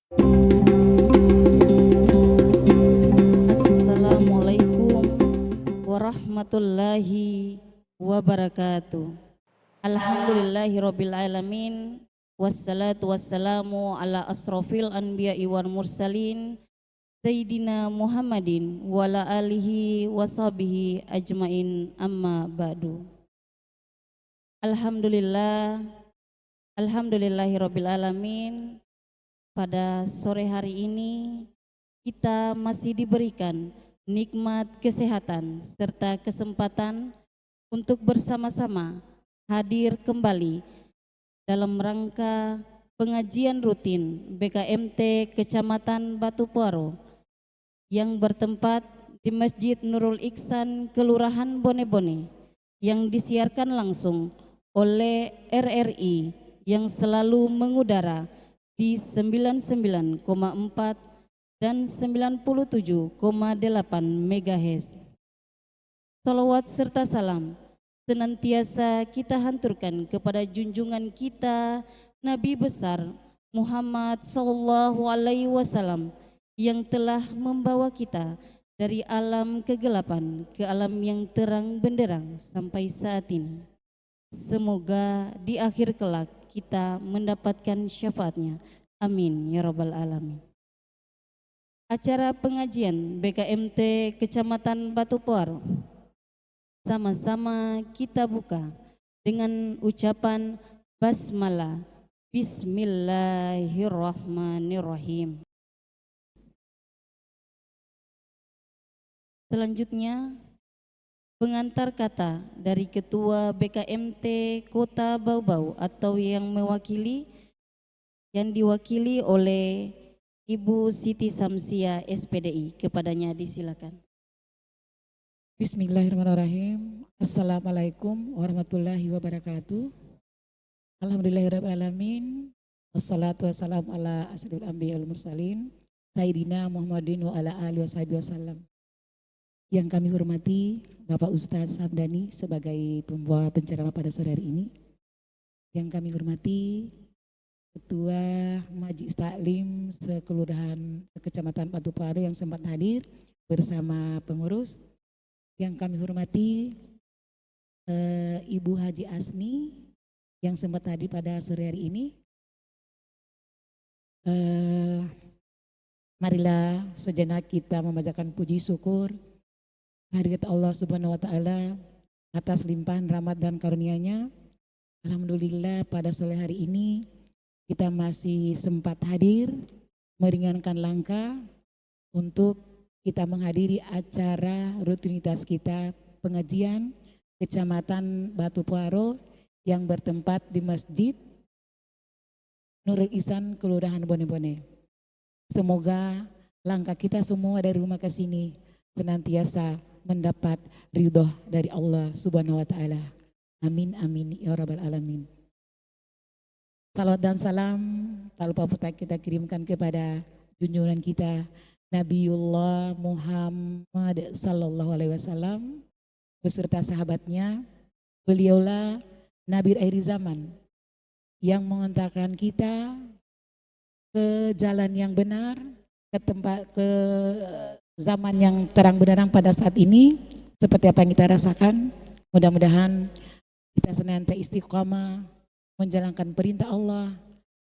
Assalamualaikum warahmatullahi wabarakatuh. Alhamdulillahirabbil alamin wassalatu wassalamu ala asrofil anbiya'i wal mursalin Sayyidina Muhammadin wa ala alihi washabihi ajmain amma ba'du. Alhamdulillah, alhamdulillahirabbil alamin. Pada sore hari ini kita masih diberikan nikmat kesehatan serta kesempatan untuk bersama-sama hadir kembali dalam rangka pengajian rutin BKMT Kecamatan Batupuaro yang bertempat di Masjid Nurul Ihsan Kelurahan Bone-Bone yang disiarkan langsung oleh RRI yang selalu mengudara di 99,4 dan 97,8 MHz. Salawat serta salam senantiasa kita hanturkan kepada junjungan kita Nabi besar Muhammad sallallahu alaihi wasallam yang telah membawa kita dari alam kegelapan ke alam yang terang benderang sampai saat ini. Semoga di akhir kelak kita mendapatkan syafaatnya. Amin ya rabbal alamin. Acara pengajian BKMT Kecamatan Batupuaro sama-sama kita buka dengan ucapan basmalah. Bismillahirrahmanirrahim. Selanjutnya pengantar kata dari Ketua BKMT Kota Bau-Bau atau yang diwakili oleh Ibu Siti Samsia SPDI. Kepadanya disilakan. Bismillahirrahmanirrahim. Assalamualaikum warahmatullahi wabarakatuh. Alhamdulillahirrahmanirrahim. Wassalatu wassalamu ala asyrafil anbiya wal mursalin Sayyidina Muhammadin wa ala alihi wasallam. Yang kami hormati Bapak Ustaz Hamdani sebagai pembawa penceramah pada sore hari ini. Yang kami hormati Ketua Majelis Taklim Sekelurahan Kecamatan Batupuaro yang sempat hadir bersama pengurus. Yang kami hormati Ibu Haji Asni yang sempat hadir pada sore hari ini. Marilah sejenak kita memanjatkan puji syukur kehadirat Allah Subhanahu wa taala atas limpahan rahmat dan karunia-Nya. Alhamdulillah pada sore hari ini kita masih sempat hadir meringankan langkah untuk kita menghadiri acara rutinitas kita pengajian Kecamatan Batupuaro yang bertempat di Masjid Nurul Ihsan Kelurahan Bone-Bone. Semoga langkah kita semua dari rumah ke sini senantiasa mendapat ridho dari Allah Subhanahu wa taala. Amin amin ya rabbal alamin. Salawat dan salam tak lupa kita kirimkan kepada junjungan kita Nabiullah Muhammad sallallahu alaihi wasallam beserta sahabatnya. Beliaulah Nabi akhir zaman yang mengantarkan kita ke jalan yang benar, ke zaman yang terang benderang pada saat ini seperti apa yang kita rasakan. Mudah-mudahan kita senantiasa istiqamah menjalankan perintah Allah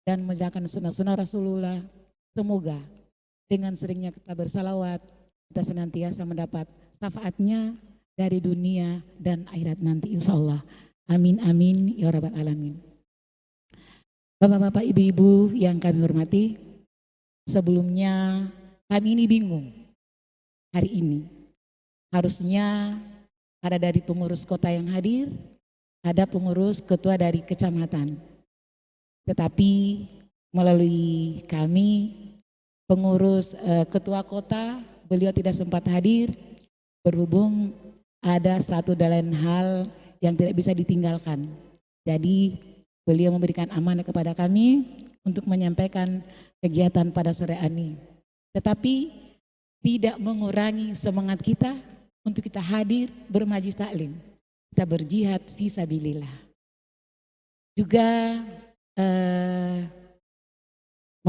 dan menjalankan sunnah-sunnah Rasulullah. Semoga dengan seringnya kita bersalawat kita senantiasa mendapat syafaatnya dari dunia dan akhirat nanti insya Allah. Amin amin ya rabbal alamin. Bapak-bapak, ibu-ibu yang kami hormati, sebelumnya kami ini bingung hari ini. Harusnya ada dari pengurus kota yang hadir, ada pengurus ketua dari kecamatan. Tetapi melalui kami, pengurus ketua kota, beliau tidak sempat hadir berhubung ada satu dan lain hal yang tidak bisa ditinggalkan. Jadi beliau memberikan amanah kepada kami untuk menyampaikan kegiatan pada sore ini. Tetapi tidak mengurangi semangat kita untuk kita hadir bermajlis taklim. Kita berjihad fisabilillah. Juga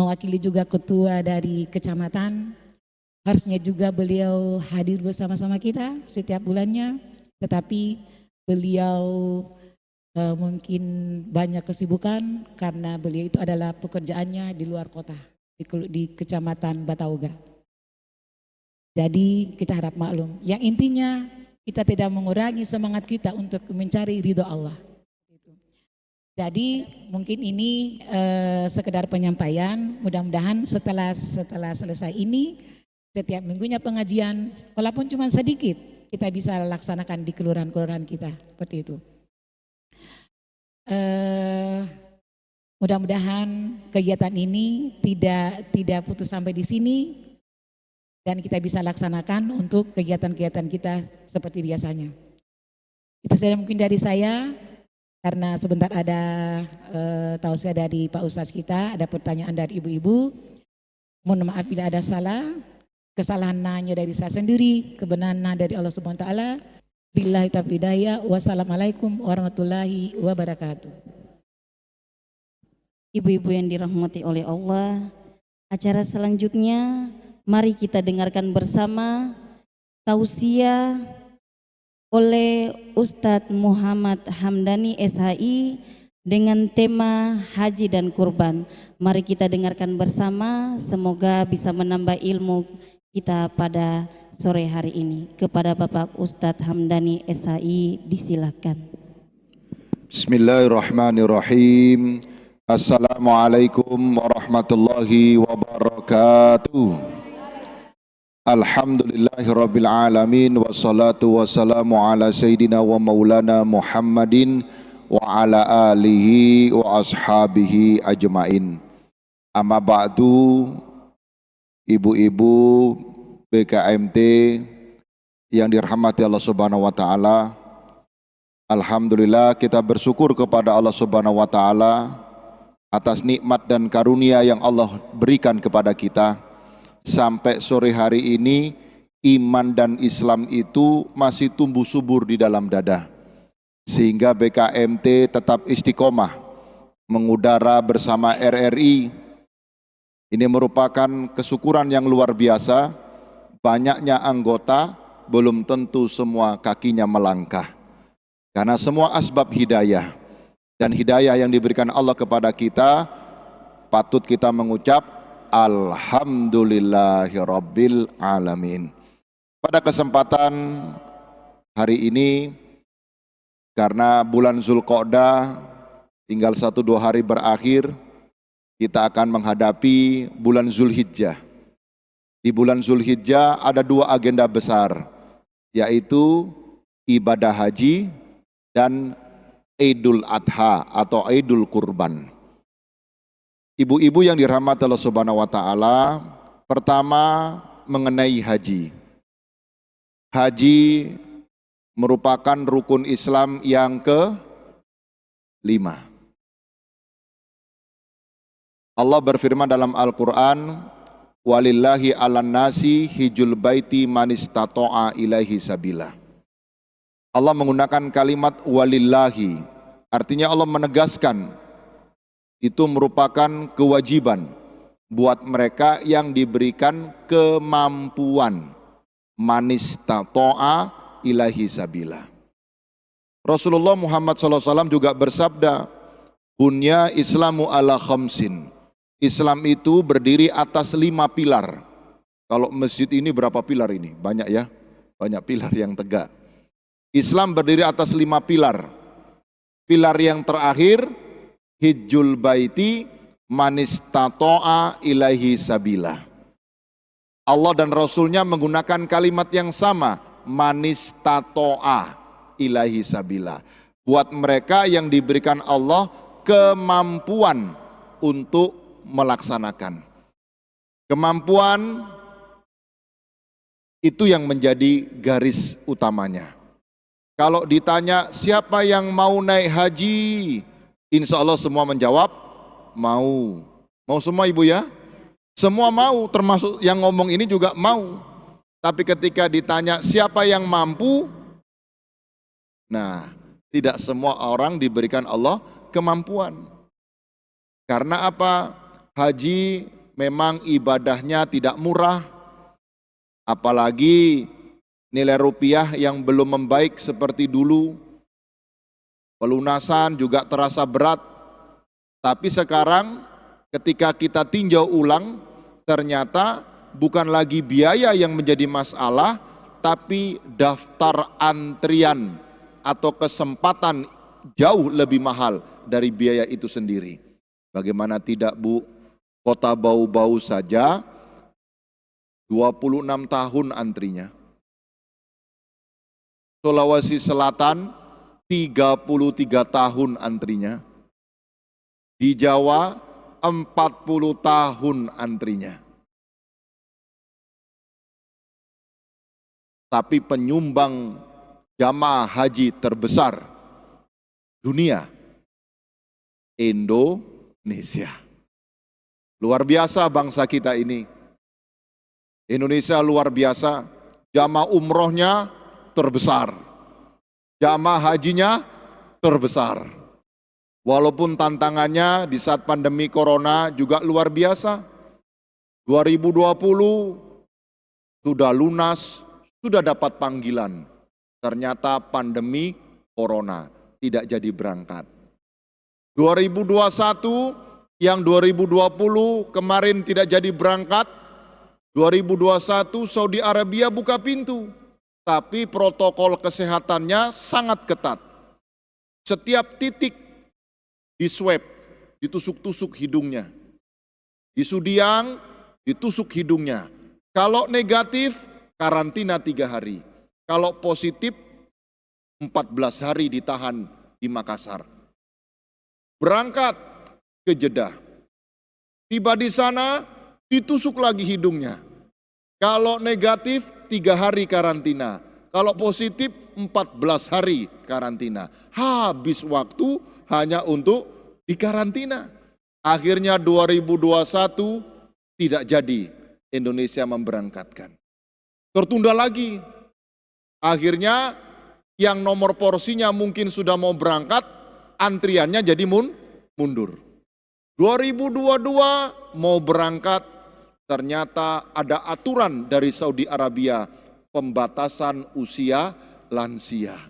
mewakili juga ketua dari kecamatan. Harusnya juga beliau hadir bersama-sama kita setiap bulannya, tetapi beliau mungkin banyak kesibukan karena beliau itu adalah pekerjaannya di luar kota, di kecamatan Batauga. Jadi kita harap maklum. Yang intinya kita tidak mengurangi semangat kita untuk mencari ridho Allah. Jadi mungkin ini sekedar penyampaian. Mudah-mudahan setelah selesai ini, setiap minggunya pengajian, walaupun cuma sedikit, kita bisa laksanakan di kelurahan-kelurahan kita, seperti itu. Mudah-mudahan kegiatan ini tidak putus sampai di sini dan kita bisa laksanakan untuk kegiatan-kegiatan kita seperti biasanya. Itu saja mungkin dari saya, karena sebentar ada tausiah dari Pak Ustadz kita, ada pertanyaan dari ibu-ibu. Mohon maaf bila ada salah, kesalahan hanya dari saya sendiri, kebenaran dari Allah Subhanahu wa taala. Billahi taufiq hidayah. Wassalamualaikum warahmatullahi wabarakatuh. Ibu-ibu yang dirahmati oleh Allah, acara selanjutnya mari kita dengarkan bersama tausiah oleh Ustadz Muhammad Hamdani SHI dengan tema Haji dan Kurban. Mari kita dengarkan bersama, semoga bisa menambah ilmu kita pada sore hari ini. Kepada Bapak Ustadz Hamdani SHI disilakan. Bismillahirrahmanirrahim. Assalamualaikum warahmatullahi wabarakatuh. Alhamdulillahirabbil alamin, wassalatu wassalamu ala sayyidina wa maulana Muhammadin wa ala alihi wa ashabihi ajmain. Amma ba'du, ibu-ibu BKMT yang dirahmati Allah Subhanahu wa taala. Alhamdulillah kita bersyukur kepada Allah Subhanahu wa taala atas nikmat dan karunia yang Allah berikan kepada kita. Sampai sore hari ini iman dan Islam itu masih tumbuh subur di dalam dada, sehingga BKMT tetap istiqomah mengudara bersama RRI. Ini merupakan kesyukuran yang luar biasa. Banyaknya anggota belum tentu semua kakinya melangkah, karena semua asbab hidayah, dan hidayah yang diberikan Allah kepada kita patut kita mengucap Alhamdulillahirabbil alamin. Pada kesempatan hari ini, karena bulan Zulqa'dah tinggal 1-2 hari berakhir, kita akan menghadapi bulan Zulhijjah. Di bulan Zulhijjah ada 2 agenda besar, yaitu ibadah haji dan Idul Adha atau Idul Kurban. Ibu-ibu yang dirahmati Allah Subhanahu wa taala, pertama mengenai haji. Haji merupakan rukun Islam yang ke-5. Allah berfirman dalam Al-Qur'an, walillahi 'alan nasi hijjul baiti man istata'a ilaihi sabila. Allah menggunakan kalimat walillahi, artinya Allah menegaskan itu merupakan kewajiban buat mereka yang diberikan kemampuan, man istata'a ilaihi sabila. Rasulullah Muhammad SAW juga bersabda, bunya Islamu ala khamsin. Islam itu berdiri atas 5 pilar. Kalau masjid ini berapa pilar ini? Banyak ya, banyak pilar yang tegak. Islam berdiri atas 5 pilar. Pilar yang terakhir, hijjul baiti man istata'a ilaihi sabila. Allah dan Rasulnya menggunakan kalimat yang sama, man istata'a ilaihi sabila. Buat mereka yang diberikan Allah kemampuan untuk melaksanakan. Kemampuan itu yang menjadi garis utamanya. Kalau ditanya siapa yang mau naik haji, insya Allah semua menjawab mau. Mau semua ibu ya? Semua mau, termasuk yang ngomong ini juga mau. Tapi ketika ditanya siapa yang mampu, nah tidak semua orang diberikan Allah kemampuan. Karena apa? haji memang ibadahnya tidak murah, apalagi nilai rupiah yang belum membaik seperti dulu. Pelunasan juga terasa berat. Tapi sekarang ketika kita tinjau ulang, ternyata bukan lagi biaya yang menjadi masalah, tapi daftar antrian atau kesempatan jauh lebih mahal dari biaya itu sendiri. Bagaimana tidak, Bu? Kota Bau-Bau saja 26 tahun antrinya. Sulawesi Selatan 33 tahun antrinya. Di Jawa 40 tahun antrinya. Tapi penyumbang jamaah haji terbesar dunia, Indonesia. Luar biasa bangsa kita ini. Indonesia luar biasa. Jamaah umrohnya terbesar. Jamaah hajinya terbesar. Walaupun tantangannya di saat pandemi corona juga luar biasa. 2020 sudah lunas, sudah dapat panggilan. Ternyata pandemi corona tidak jadi berangkat. 2021 yang 2020 kemarin tidak jadi berangkat, 2021 Saudi Arabia buka pintu, tapi protokol kesehatannya sangat ketat. Setiap titik di swab, ditusuk-tusuk hidungnya. Di Sudiang, ditusuk hidungnya. Kalau negatif, karantina 3 hari. Kalau positif, 14 hari ditahan di Makassar. Berangkat ke Jeddah. Tiba di sana, ditusuk lagi hidungnya. Kalau negatif, 3 hari karantina. Kalau positif, 14 hari karantina. Habis waktu hanya untuk dikarantina. Akhirnya 2021 tidak jadi Indonesia memberangkatkan. Tertunda lagi. Akhirnya yang nomor porsinya mungkin sudah mau berangkat, antriannya jadi mundur. 2022 mau berangkat, ternyata ada aturan dari Saudi Arabia, pembatasan usia lansia.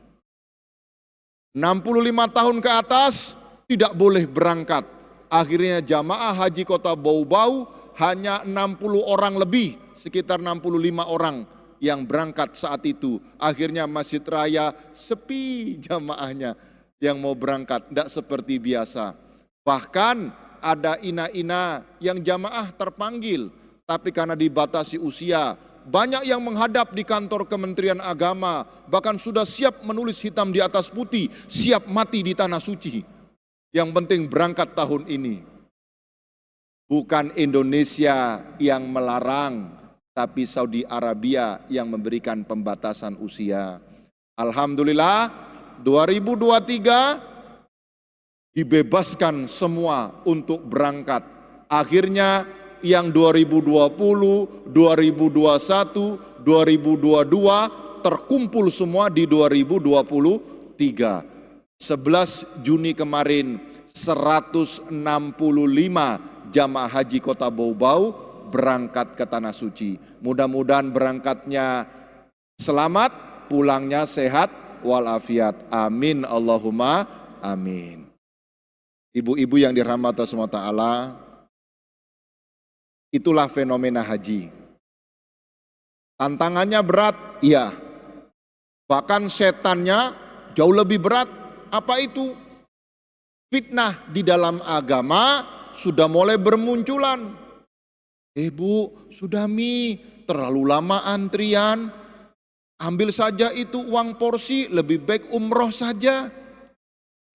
65 tahun ke atas tidak boleh berangkat. Akhirnya jamaah haji kota Bau-Bau hanya 60 orang lebih, sekitar 65 orang yang berangkat saat itu. Akhirnya Masjid Raya sepi jamaahnya yang mau berangkat, tidak seperti biasa. Bahkan ada ina-ina yang jamaah terpanggil, tapi karena dibatasi usia, banyak yang menghadap di kantor Kementerian Agama, bahkan sudah siap menulis hitam di atas putih, siap mati di tanah suci. Yang penting berangkat tahun ini. Bukan Indonesia yang melarang, tapi Saudi Arabia yang memberikan pembatasan usia. Alhamdulillah 2023 dibebaskan semua untuk berangkat. Akhirnya yang 2020, 2021, 2022 terkumpul semua di 2023. 11 Juni kemarin 165 jamaah haji kota Bau-Bau berangkat ke Tanah Suci. Mudah-mudahan berangkatnya selamat, pulangnya sehat walafiat. Amin Allahumma amin. Ibu-ibu yang dirahmati Allah SWT, itulah fenomena haji. Tantangannya berat, iya. Bahkan setannya jauh lebih berat. Apa itu? Fitnah di dalam agama sudah mulai bermunculan. Bu, sudah terlalu lama antrian. Ambil saja itu uang porsi, lebih baik umroh saja.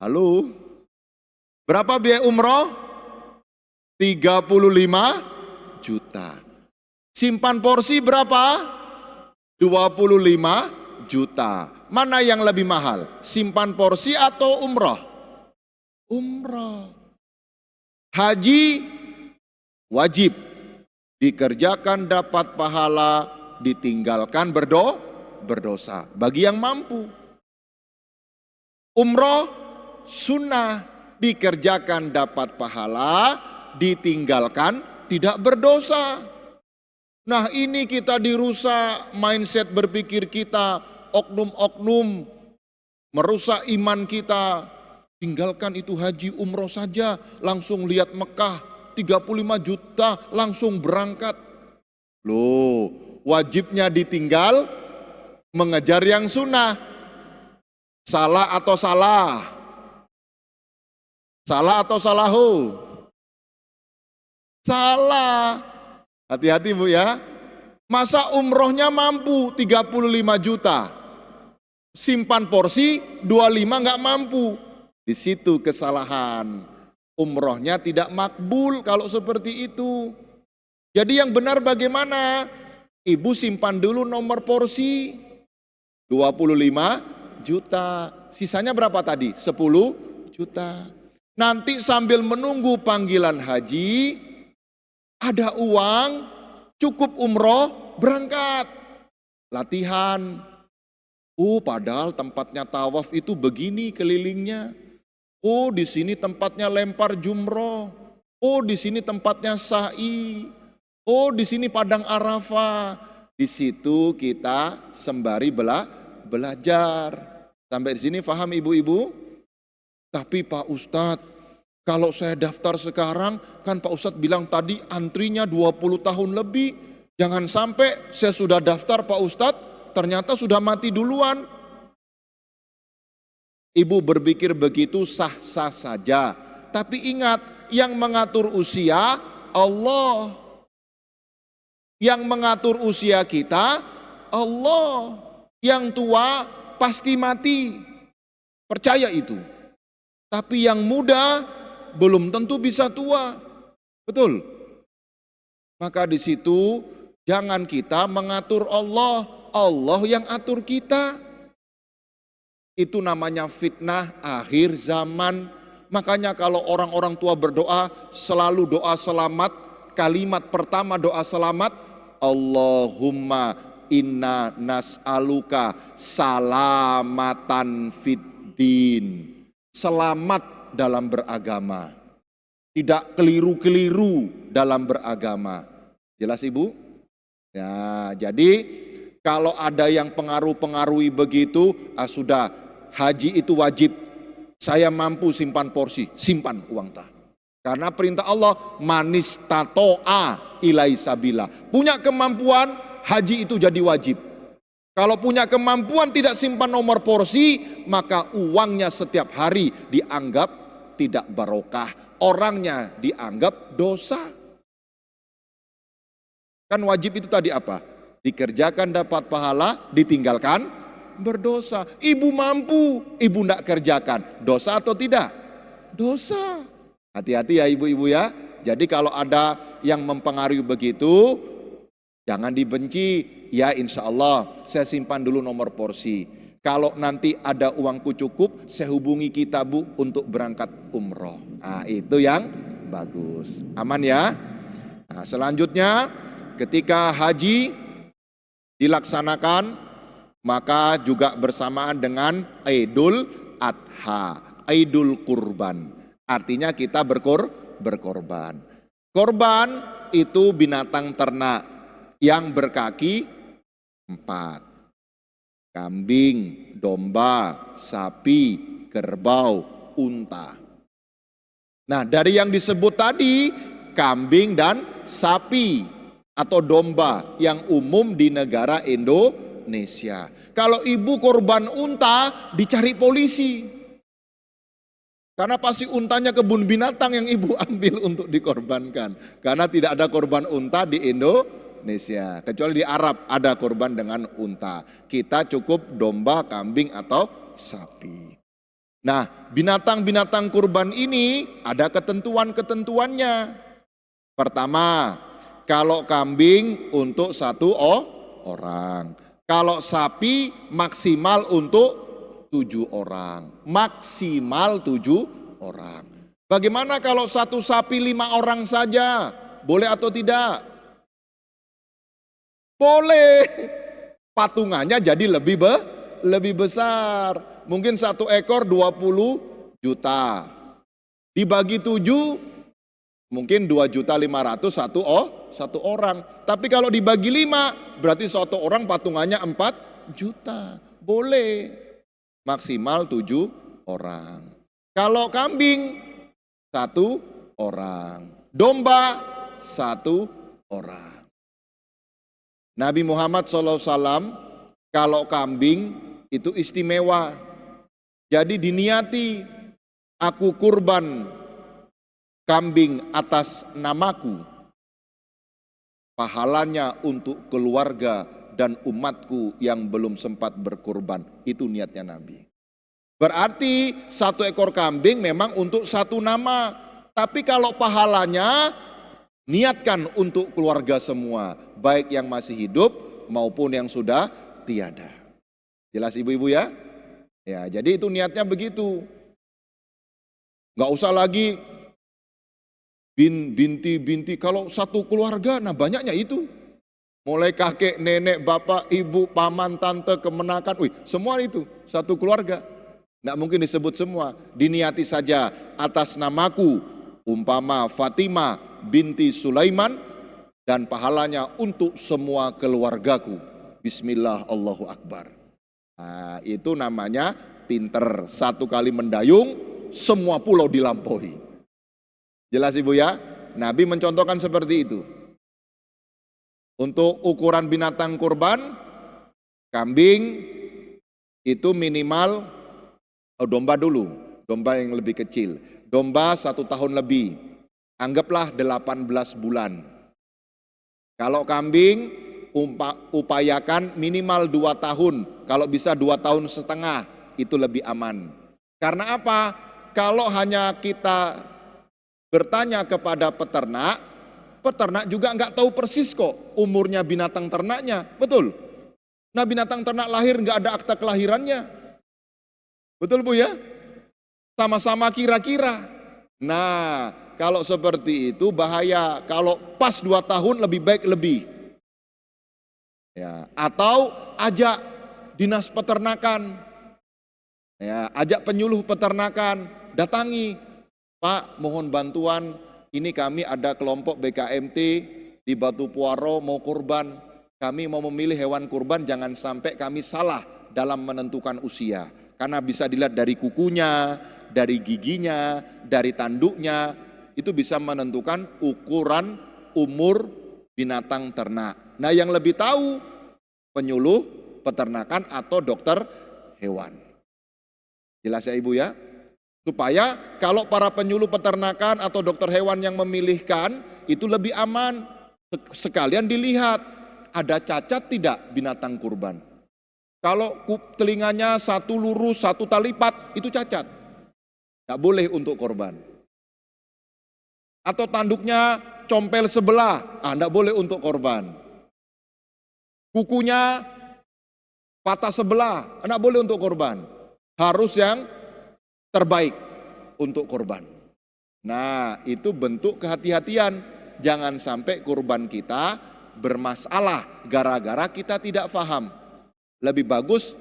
Halo? Berapa biaya umroh? 35 juta. Simpan porsi berapa? 25 juta. Mana yang lebih mahal? Simpan porsi atau umroh? Umroh. Haji wajib. Dikerjakan dapat pahala, ditinggalkan berdosa. Bagi yang mampu. Umroh sunnah. Dikerjakan dapat pahala, ditinggalkan tidak berdosa. Nah ini kita dirusak mindset berpikir kita, oknum-oknum merusak iman kita. Tinggalkan itu haji umroh saja, langsung lihat Mekah 35 juta langsung berangkat. Loh, wajibnya ditinggal, mengejar yang sunnah. Salah atau salah? Salah atau salahu? Salah. Hati-hati Bu ya. Masa umrohnya mampu 35 juta, simpan porsi 25 nggak mampu. Di situ kesalahan. Umrohnya tidak makbul kalau seperti itu. Jadi yang benar bagaimana? Ibu simpan dulu nomor porsi 25 juta. Sisanya berapa tadi? 10 juta. Nanti sambil menunggu panggilan haji, ada uang, cukup umroh, berangkat. Latihan. Padahal tempatnya tawaf itu begini kelilingnya. Di sini tempatnya lempar jumroh. Di sini tempatnya sa'i. Di sini padang Arafah. Di situ kita sembari belajar. Sampai di sini paham ibu-ibu? Tapi Pak Ustadz, kalau saya daftar sekarang, kan Pak Ustadz bilang tadi antrinya 20 tahun lebih. Jangan sampai saya sudah daftar Pak Ustadz, ternyata sudah mati duluan. Ibu berpikir begitu sah-sah saja. Tapi ingat, yang mengatur usia Allah. Yang mengatur usia kita Allah. Yang tua pasti mati. Percaya itu. Tapi yang muda belum tentu bisa tua. Betul? Maka di situ jangan kita mengatur Allah. Allah yang atur kita. Itu namanya fitnah akhir zaman. Makanya kalau orang-orang tua berdoa, selalu doa selamat. Kalimat pertama doa selamat, Allahumma inna nas'aluka salamatan fiddin. Selamat dalam beragama. Tidak keliru-keliru dalam beragama. Jelas Ibu? Ya, jadi kalau ada yang pengaruh-pengaruhi begitu, sudah haji itu wajib. Saya mampu simpan porsi, simpan uang tak. Karena perintah Allah manis tato'a ilai sabila. Punya kemampuan, haji itu jadi wajib. Kalau punya kemampuan tidak simpan nomor porsi, maka uangnya setiap hari dianggap tidak barokah. Orangnya dianggap dosa. Kan wajib itu tadi apa? Dikerjakan dapat pahala, ditinggalkan berdosa. Ibu mampu, ibu tidak kerjakan. Dosa atau tidak? Dosa. Hati-hati ya ibu-ibu ya. Jadi kalau ada yang mempengaruhi begitu, jangan dibenci. Ya insya Allah saya simpan dulu nomor porsi. Kalau nanti ada uangku cukup, saya hubungi kita Bu untuk berangkat umroh. Nah itu yang bagus. Aman ya. Nah, selanjutnya ketika haji dilaksanakan, maka juga bersamaan dengan Idul Adha, Idul Kurban. Artinya kita berkorban. Korban itu binatang ternak yang berkaki 4. Kambing, domba, sapi, kerbau, unta. Nah dari yang disebut tadi, kambing dan sapi atau domba yang umum di negara Indonesia. Kalau ibu korban unta, dicari polisi. Karena pasti untanya kebun binatang yang ibu ambil untuk dikorbankan. Karena tidak ada korban unta di Indonesia. Kecuali di Arab ada korban dengan unta. Kita cukup domba, kambing atau sapi. Nah binatang-binatang kurban ini ada ketentuan-ketentuannya. Pertama, kalau kambing untuk 1 orang. Kalau sapi maksimal untuk 7 orang, maksimal 7 orang. Bagaimana kalau satu sapi 5 orang saja? Boleh atau tidak? Boleh. Patungannya jadi lebih besar. Mungkin 1 ekor 20 juta. Dibagi 7 Mungkin 2.500.000 satu orang. Tapi kalau dibagi 5, berarti satu orang patungannya 4 juta. Boleh. Maksimal 7 orang. Kalau kambing 1 orang. Domba 1 orang. Nabi Muhammad SAW kalau kambing itu istimewa. Jadi diniati, aku kurban kambing atas namaku, pahalanya untuk keluarga dan umatku yang belum sempat berkurban. Itu niatnya Nabi. Berarti 1 ekor kambing memang untuk 1 nama. Tapi kalau pahalanya, niatkan untuk keluarga semua, baik yang masih hidup maupun yang sudah tiada. Jelas ibu-ibu ya? Ya, jadi itu niatnya begitu. Nggak usah lagi binti, kalau satu keluarga, nah banyaknya itu. Mulai kakek, nenek, bapak, ibu, paman, tante, kemenakan, semua itu, satu keluarga. Nggak mungkin disebut semua, diniati saja atas namaku, umpama Fatimah binti Sulaiman, dan pahalanya untuk semua keluargaku. Bismillah, Allahu Akbar. Nah, itu namanya pinter, 1 kali mendayung, semua pulau dilampaui. Jelas ibu ya? Nabi mencontohkan seperti itu. Untuk ukuran binatang kurban, kambing itu minimal, domba dulu, domba yang lebih kecil. Domba 1 tahun lebih, anggaplah 18 bulan. Kalau kambing, upayakan minimal 2 tahun, kalau bisa 2 tahun setengah, itu lebih aman. Karena apa? Kalau hanya kita bertanya kepada peternak, peternak juga nggak tahu persis kok umurnya binatang ternaknya, betul? Nah binatang ternak lahir nggak ada akta kelahirannya, betul Bu ya? Sama-sama kira-kira. Nah kalau seperti itu bahaya, kalau pas 2 tahun lebih baik lebih. Ya, atau ajak dinas peternakan, ya, ajak penyuluh peternakan, datangi. Pak, mohon bantuan, ini kami ada kelompok BKMT di Batu Puaro mau kurban. Kami mau memilih hewan kurban, jangan sampai kami salah dalam menentukan usia. Karena bisa dilihat dari kukunya, dari giginya, dari tanduknya, itu bisa menentukan ukuran umur binatang ternak. Nah yang lebih tahu penyuluh peternakan atau dokter hewan. Jelas ya Ibu ya? Supaya kalau para penyuluh peternakan atau dokter hewan yang memilihkan itu lebih aman. Sekalian dilihat ada cacat tidak binatang kurban. Kalau telinganya 1 lurus 1 talipat itu cacat, tidak boleh untuk korban. Atau tanduknya compel sebelah, tidak boleh untuk korban. Kukunya patah sebelah, tidak boleh untuk korban. Harus yang terbaik untuk korban. Nah itu bentuk kehati-hatian, jangan sampai kurban kita bermasalah gara-gara kita tidak paham. Lebih bagus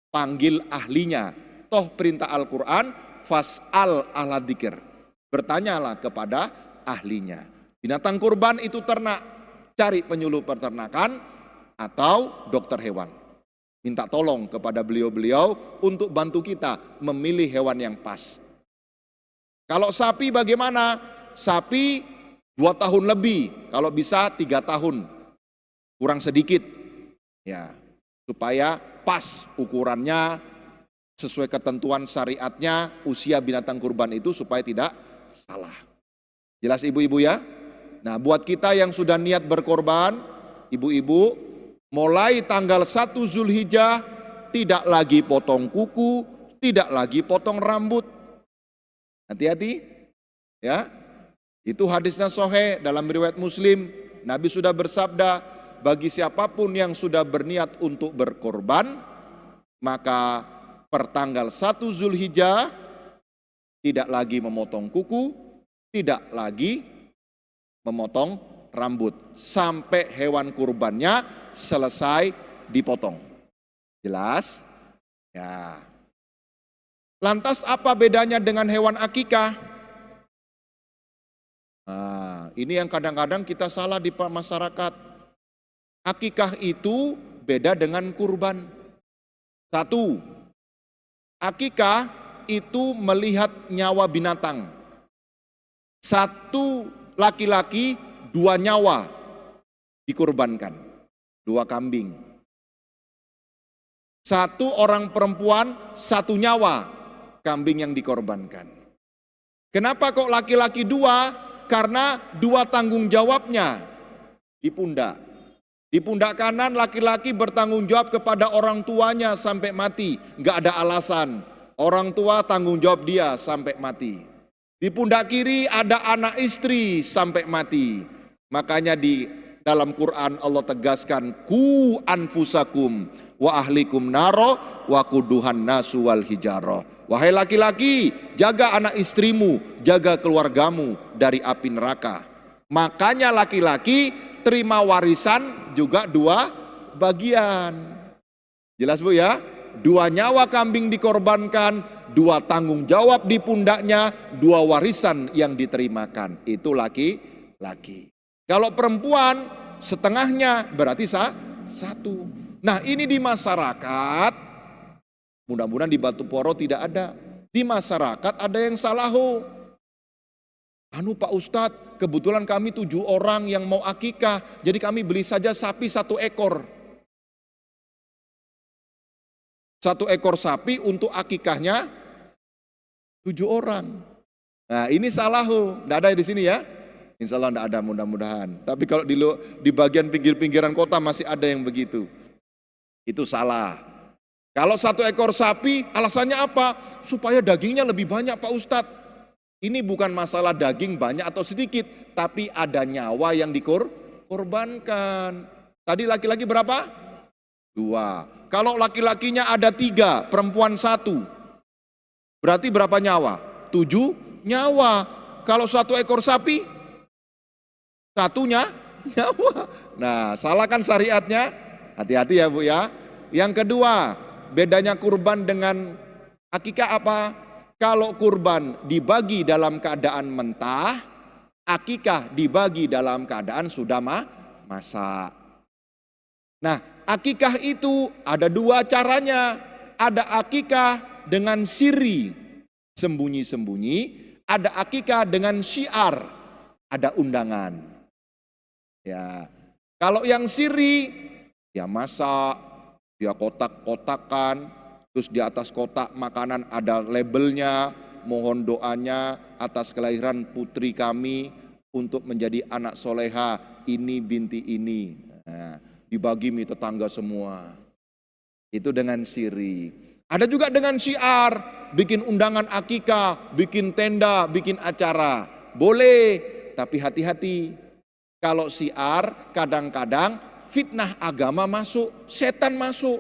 panggil ahlinya. Toh perintah Al-Quran, fas'al ahla dzikir, bertanyalah kepada ahlinya. Binatang kurban itu ternak, cari penyuluh peternakan atau dokter hewan. Minta tolong kepada beliau-beliau untuk bantu kita memilih hewan yang pas. Kalau sapi bagaimana? Sapi 2 tahun lebih, kalau bisa 3 tahun, kurang sedikit, ya, supaya pas ukurannya sesuai ketentuan syariatnya, usia binatang kurban itu supaya tidak salah. Jelas ibu-ibu ya? Nah buat kita yang sudah niat berkorban, ibu-ibu, mulai tanggal 1 Zulhijjah tidak lagi potong kuku, tidak lagi potong rambut. Hati-hati ya. Itu hadisnya sahih dalam riwayat Muslim. Nabi sudah bersabda, bagi siapapun yang sudah berniat untuk berkorban, maka pertanggal 1 Zulhijjah tidak lagi memotong kuku, tidak lagi memotong rambut sampai hewan kurbannya selesai dipotong. Jelas? Ya. Lantas apa bedanya dengan hewan akikah? Nah, ini yang kadang-kadang kita salah di masyarakat. Akikah itu beda dengan kurban. Satu, akikah itu melihat nyawa binatang. Satu laki-laki, 2 nyawa dikurbankan, 2 kambing. Satu orang perempuan, 1 nyawa kambing yang dikorbankan. Kenapa kok laki-laki 2? Karena 2 tanggung jawabnya di pundak. Di pundak kanan laki-laki bertanggung jawab kepada orang tuanya sampai mati. Nggak ada alasan. Orang tua tanggung jawab dia sampai mati. Di pundak kiri ada anak istri sampai mati. Makanya di dalam Quran Allah tegaskan, ku anfusakum wa ahlikum naro wa kuduhan nasu wal hijaroh. Wahai laki-laki, jaga anak istrimu, jaga keluargamu dari api neraka. Makanya laki-laki terima warisan juga 2 bagian. Jelas Bu ya? 2 nyawa kambing dikorbankan, 2 tanggung jawab di pundaknya, 2 warisan yang diterimakan. Itu laki-laki. Kalau perempuan setengahnya berarti 1. Nah, ini di masyarakat, mudah-mudahan di Batuporo tidak ada. Di masyarakat ada yang salah. Anu Pak Ustadz, kebetulan kami 7 orang yang mau akikah, jadi kami beli saja sapi 1 ekor. 1 ekor sapi untuk akikahnya 7 orang. Nah, ini salah. Tidak ada di sini ya? Insya Allah tidak ada, mudah-mudahan. Tapi kalau di bagian pinggir-pinggiran kota masih ada yang begitu. Itu salah. Kalau 1 ekor sapi, alasannya apa? Supaya dagingnya lebih banyak Pak Ustadz. Ini bukan masalah daging banyak atau sedikit, tapi ada nyawa yang dikorbankan. Tadi laki-laki berapa? 2. Kalau laki-lakinya ada 3, perempuan 1, berarti berapa nyawa? 7 nyawa. Kalau 1 ekor sapi, 1 nyawa. Nah, salah kan syariatnya? Hati-hati ya Bu ya. Yang kedua, bedanya kurban dengan akikah apa? Kalau kurban dibagi dalam keadaan mentah, akikah dibagi dalam keadaan sudah masak. Nah, akikah itu ada 2 caranya. Ada akikah dengan siri, sembunyi-sembunyi. Ada akikah dengan syiar, ada undangan. Ya, kalau yang siri, ya masak, dia kotak-kotakan, terus di atas kotak makanan ada labelnya, mohon doanya atas kelahiran putri kami untuk menjadi anak soleha, ini binti ini. Nah, dibagi mi tetangga semua. Itu dengan siri. Ada juga dengan syiar, bikin undangan akikah, bikin tenda, bikin acara. Boleh, tapi hati-hati. Kalau syiar kadang-kadang fitnah agama masuk, setan masuk.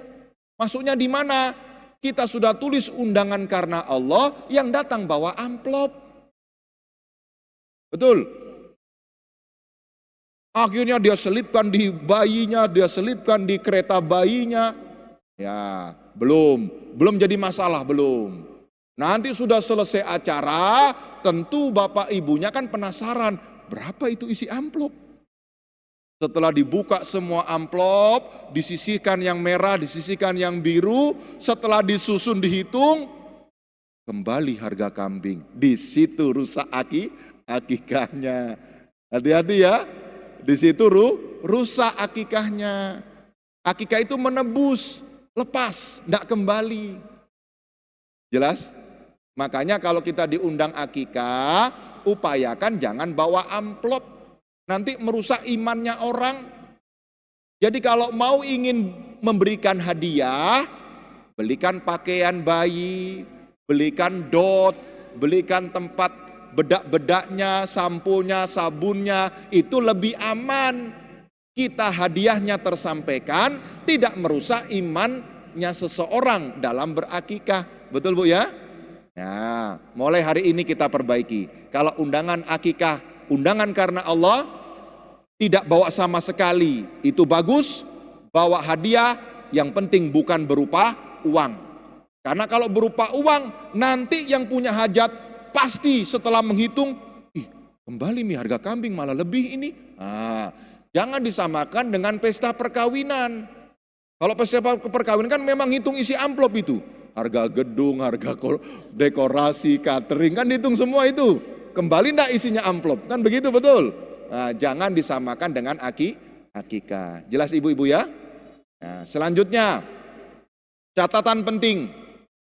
Masuknya di mana? Kita sudah tulis undangan karena Allah, yang datang bawa amplop. Betul? Akhirnya dia selipkan di bayinya, dia selipkan di kereta bayinya. Ya, belum jadi masalah, belum. Nanti sudah selesai acara, tentu bapak ibunya kan penasaran, berapa itu isi amplop? Setelah dibuka semua amplop, disisihkan yang merah, disisihkan yang biru, setelah disusun dihitung, kembali harga kambing. Di situ rusak akikahnya. Hati-hati ya, di situ rusak akikahnya. Akikah itu menebus, lepas, tidak kembali. Jelas? Makanya kalau kita diundang akikah, upayakan jangan bawa amplop. Nanti merusak imannya orang. Jadi kalau mau ingin memberikan hadiah, belikan pakaian bayi, belikan dot, belikan tempat bedak-bedaknya, samponya, sabunnya, itu lebih aman. Kita hadiahnya tersampaikan, tidak merusak imannya seseorang dalam berakikah. Betul Bu ya? Nah, mulai hari ini kita perbaiki. Kalau undangan akikah, undangan karena Allah, tidak bawa sama sekali, itu bagus. Bawa hadiah, yang penting bukan berupa uang. Karena kalau berupa uang, nanti yang punya hajat pasti setelah menghitung, Kembali harga kambing malah lebih ini. Jangan disamakan dengan pesta perkawinan. Kalau pesta perkawinan kan memang hitung isi amplop itu. Harga gedung, harga dekorasi, catering, kan dihitung semua itu. Kembali enggak isinya amplop, kan begitu betul? Jangan disamakan dengan akikah. Jelas ibu-ibu ya? Selanjutnya, catatan penting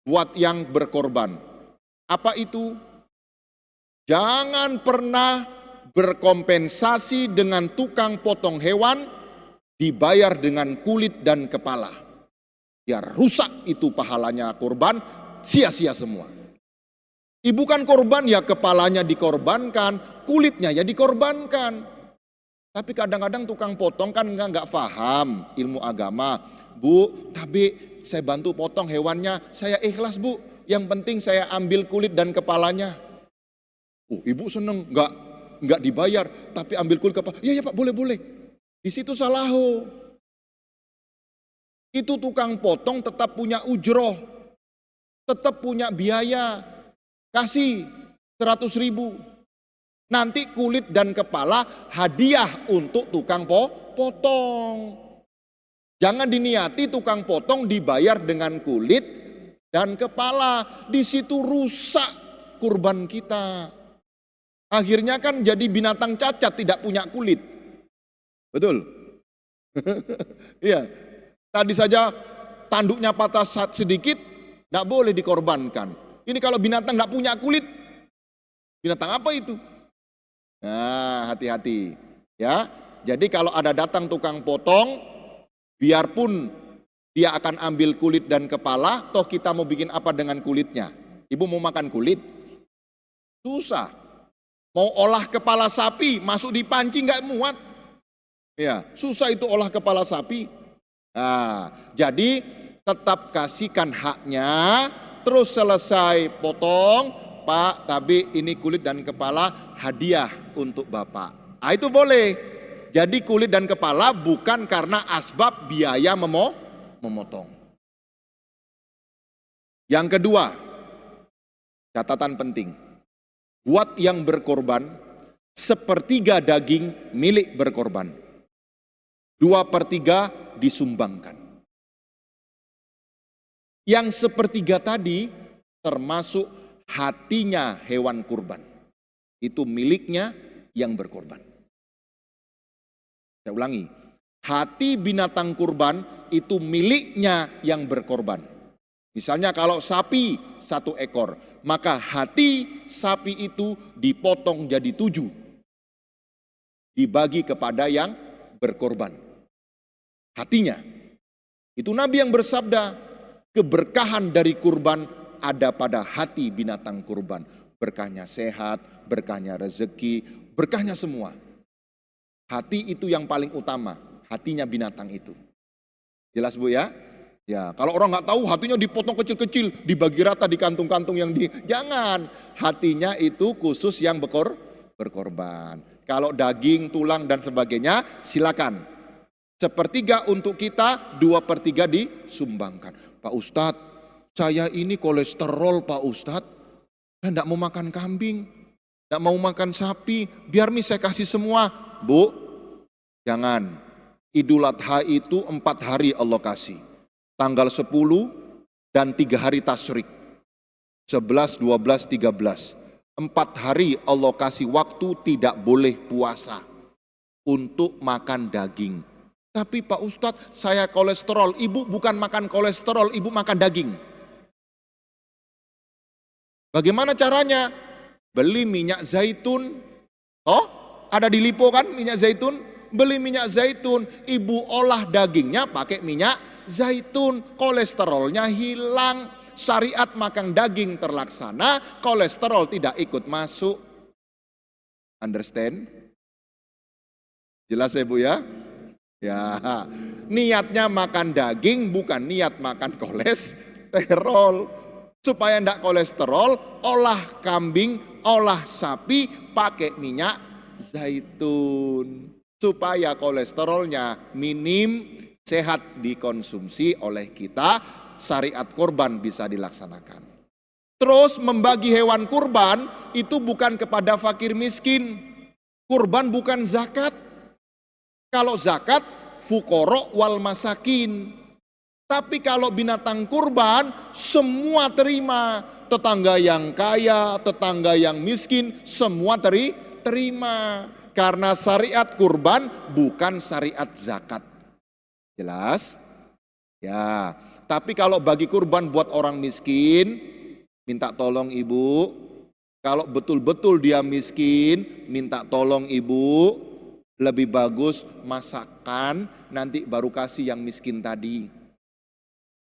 buat yang berkorban. Apa itu? Jangan pernah berkompensasi dengan tukang potong hewan dibayar dengan kulit dan kepala. Ya rusak itu pahalanya kurban, sia-sia semua. Ibu kan korban, ya kepalanya dikorbankan, kulitnya ya dikorbankan. Tapi kadang-kadang tukang potong kan nggak paham ilmu agama. Bu, tapi saya bantu potong hewannya, saya ikhlas bu. Yang penting saya ambil kulit dan kepalanya. Ibu seneng, nggak dibayar, tapi ambil kulit kepala. Ya pak, boleh. Di situ salahu. Itu tukang potong tetap punya ujroh, tetap punya biaya. Kasih 100.000. Nanti kulit dan kepala hadiah untuk tukang potong. Jangan diniati tukang potong dibayar dengan kulit dan kepala. Di situ rusak kurban kita. Akhirnya kan jadi binatang cacat, tidak punya kulit. Betul? Iya. Tadi saja tanduknya patah sedikit, tidak boleh dikorbankan. Ini kalau binatang nggak punya kulit, binatang apa itu? Nah, hati-hati. Ya. Jadi kalau ada datang tukang potong, biarpun dia akan ambil kulit dan kepala, toh kita mau bikin apa dengan kulitnya? Ibu mau makan kulit? Susah. Mau olah kepala sapi, masuk di panci nggak muat. Ya, susah itu olah kepala sapi. Jadi tetap kasihkan haknya, terus selesai potong, Pak, tapi ini kulit dan kepala hadiah untuk Bapak. Itu boleh. Jadi kulit dan kepala bukan karena asbab biaya memotong. Yang kedua, catatan penting. Buat yang berkorban, 1/3 daging milik berkorban. 2/3 disumbangkan. Yang 1/3 tadi termasuk hatinya hewan kurban. Itu miliknya yang berkorban. Saya ulangi, hati binatang kurban itu miliknya yang berkorban. Misalnya kalau sapi 1 ekor, maka hati sapi itu dipotong jadi 7. Dibagi kepada yang berkorban. Hatinya. Itu Nabi yang bersabda, keberkahan dari kurban ada pada hati binatang kurban. Berkahnya sehat, berkahnya rezeki, berkahnya semua. Hati itu yang paling utama, hatinya binatang itu. Jelas Bu ya? Ya, kalau orang nggak tahu hatinya dipotong kecil-kecil, dibagi rata di kantung-kantung yang jangan. Hatinya itu khusus yang berkorban. Kalau daging, tulang dan sebagainya silakan. 1/3 untuk kita, 2/3 disumbangkan. Pak Ustadz, saya ini kolesterol Pak Ustadz. Saya enggak mau makan kambing, enggak mau makan sapi, biar saya kasih semua. Bu, jangan. Idul Adha itu 4 hari Allah kasih. Tanggal 10 dan 3 hari tasyrik. 11, 12, 13. 4 hari Allah kasih waktu tidak boleh puasa untuk makan daging. Tapi Pak Ustadz, saya kolesterol. Ibu bukan makan kolesterol, ibu makan daging. Bagaimana caranya? Beli minyak zaitun. Ada di Lipo kan minyak zaitun? Beli minyak zaitun, ibu olah dagingnya pakai minyak zaitun, kolesterolnya hilang, syariat makan daging terlaksana, kolesterol tidak ikut masuk. Understand? Jelas ya Bu ya? Ya, niatnya makan daging bukan niat makan kolesterol. Supaya tidak kolesterol, olah kambing, olah sapi pakai minyak zaitun. Supaya kolesterolnya minim, sehat dikonsumsi oleh kita, syariat kurban bisa dilaksanakan. Terus membagi hewan kurban itu bukan kepada fakir miskin. Kurban bukan zakat. Kalau zakat, fuqara wal masakin. Tapi kalau binatang kurban, semua terima. Tetangga yang kaya, tetangga yang miskin, semua terima. Karena syariat kurban bukan syariat zakat. Jelas? Ya. Tapi kalau bagi kurban buat orang miskin, minta tolong ibu. Kalau betul-betul dia miskin, minta tolong ibu. Lebih bagus masakan, nanti baru kasih yang miskin tadi.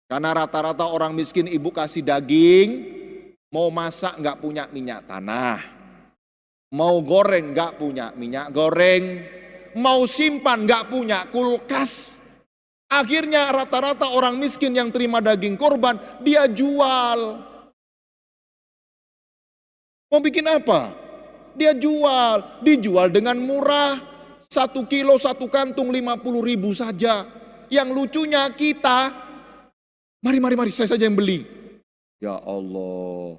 Karena rata-rata orang miskin ibu kasih daging, mau masak nggak punya minyak tanah, mau goreng nggak punya minyak goreng, mau simpan nggak punya kulkas. Akhirnya rata-rata orang miskin yang terima daging korban, dia jual. Mau bikin apa? Dia jual, dijual dengan murah. 1 kilo 1 kantung 50.000 saja. Yang lucunya kita, mari saya saja yang beli. Ya Allah,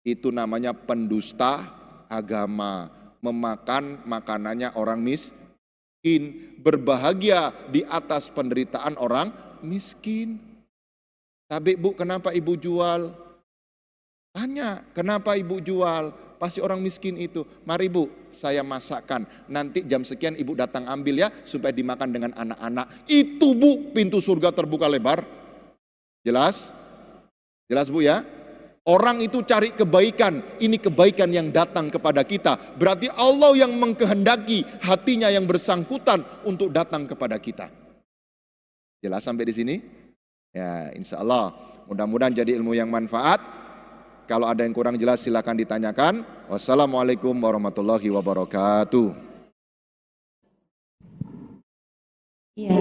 itu namanya pendusta agama, memakan makanannya orang miskin, berbahagia di atas penderitaan orang miskin. Tapi bu, kenapa ibu jual? Tanya, kenapa ibu jual? Pasti orang miskin itu. Mari bu, saya masakkan. Nanti jam sekian ibu datang ambil ya, supaya dimakan dengan anak-anak. Itu bu, pintu surga terbuka lebar. Jelas? Jelas bu ya? Orang itu cari kebaikan. Ini kebaikan yang datang kepada kita. Berarti Allah yang mengkehendaki hatinya yang bersangkutan untuk datang kepada kita. Jelas sampai di sini? Ya, insya Allah. Mudah-mudahan jadi ilmu yang manfaat. Kalau ada yang kurang jelas silakan ditanyakan. Wassalamualaikum warahmatullahi wabarakatuh. Ya,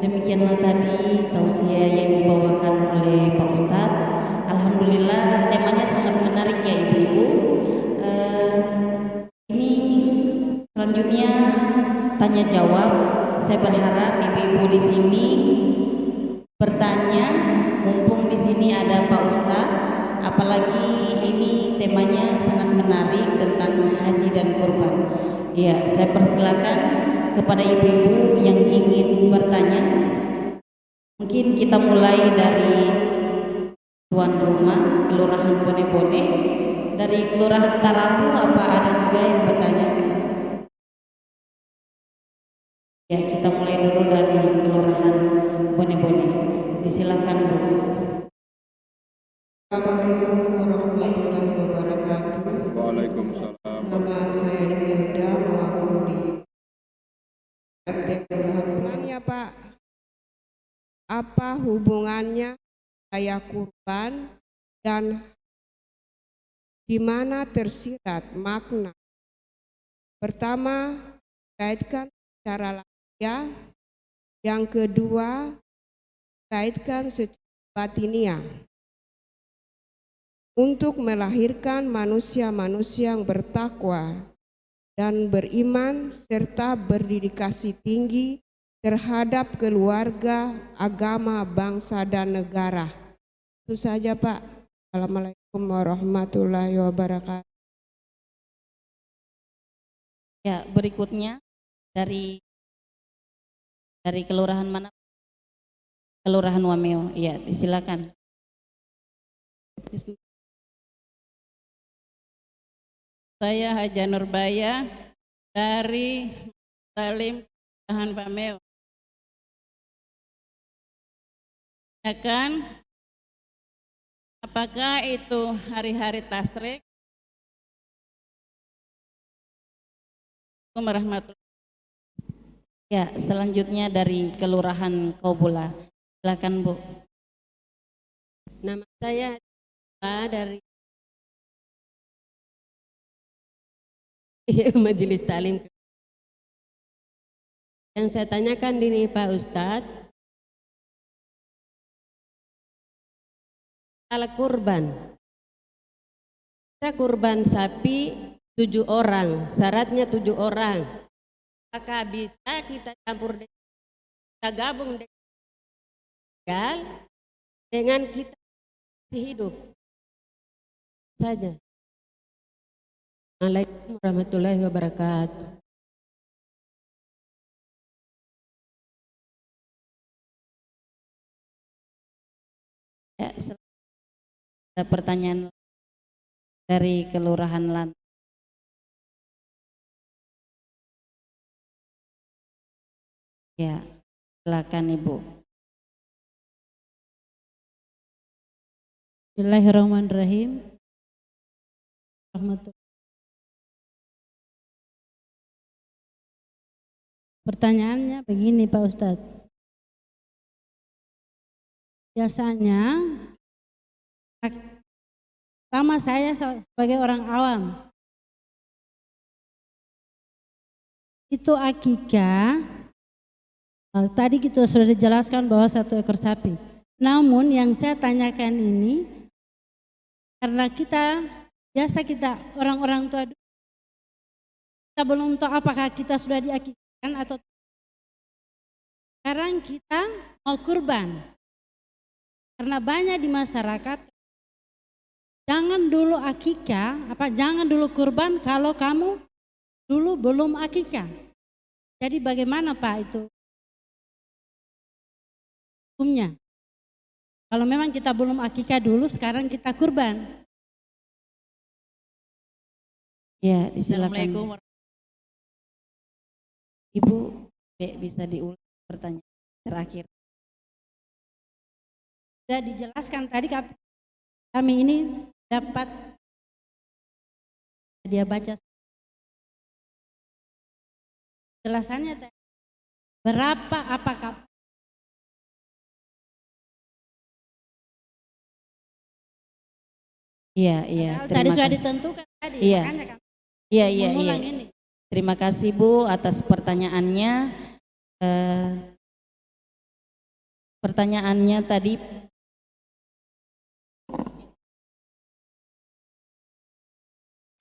demikianlah tadi tausiah yang dibawakan oleh Pak Ustadz. Alhamdulillah temanya sangat menarik ya ibu-ibu. Ini selanjutnya tanya jawab. Saya berharap ibu-ibu di sini bertanya, mumpung di sini ada Pak Ustadz. Apalagi ini temanya sangat menarik tentang haji dan kurban. Ya, saya persilakan kepada ibu-ibu yang ingin bertanya. Mungkin kita mulai dari tuan rumah Kelurahan Bone-Bone. Dari Kelurahan Tarafu, apa ada juga yang bertanya? Ya, kita mulai dulu dari Kelurahan Bone-Bone. Disilakan Bu. Assalamualaikum warahmatullahi wabarakatuh. Waalaikumsalam. Nama saya Imelda, mewakili RT Kelurahan Pulang ya Pak. Apa hubungannya saya kurban dan di mana tersirat makna? Pertama, kaitkan secara lahiriah. Yang kedua, kaitkan secara batiniah. Untuk melahirkan manusia-manusia yang bertakwa dan beriman serta berdedikasi tinggi terhadap keluarga, agama, bangsa, dan negara. Itu saja Pak. Assalamualaikum warahmatullahi wabarakatuh. Ya, berikutnya dari kelurahan mana? Kelurahan Wameo. Ya, disilakan. Saya Haja Nurbaya dari Talim Kelurahan Wameo. Apakah itu hari-hari tasrik? Assalamualaikum warahmatullahi. Ya, selanjutnya dari Kelurahan Kaubula. Silakan Bu. Nama saya dari Majelis Taklim. Yang saya tanyakan ini Pak Ustadz, ala kurban. Kita kurban sapi 7 orang, syaratnya 7 orang. Apakah bisa kita campur kita gabung dengan kita hidup saja? Assalamualaikum warahmatullahi wabarakatuh. Ya, ada pertanyaan dari Kelurahan Lantai. Ya, silakan Ibu. Bismillahirrahmanirrahim. Pertanyaannya begini Pak Ustadz. Biasanya, sama saya sebagai orang awam, itu akikah, tadi kita sudah dijelaskan bahwa 1 ekor sapi. Namun yang saya tanyakan ini, karena biasa kita orang-orang tua, kita belum tahu apakah kita sudah diakikahkan atau sekarang kita mau kurban. Karena banyak di masyarakat, jangan dulu akikah, jangan dulu kurban kalau kamu dulu belum akikah. Jadi bagaimana Pak itu hukumnya? Kalau memang kita belum akikah dulu, sekarang kita kurban. Ya, disilakan. Assalamualaikum. Ibu, bisa diulang pertanyaan terakhir. Sudah dijelaskan tadi, kami ini dapat dia baca jelasannya tadi. Berapa apakah Iya, tadi terima sudah kasih. ditentukan tadi, Iya. makanya kami Iya. mengulang ini. Terima kasih Bu atas pertanyaannya. Pertanyaannya tadi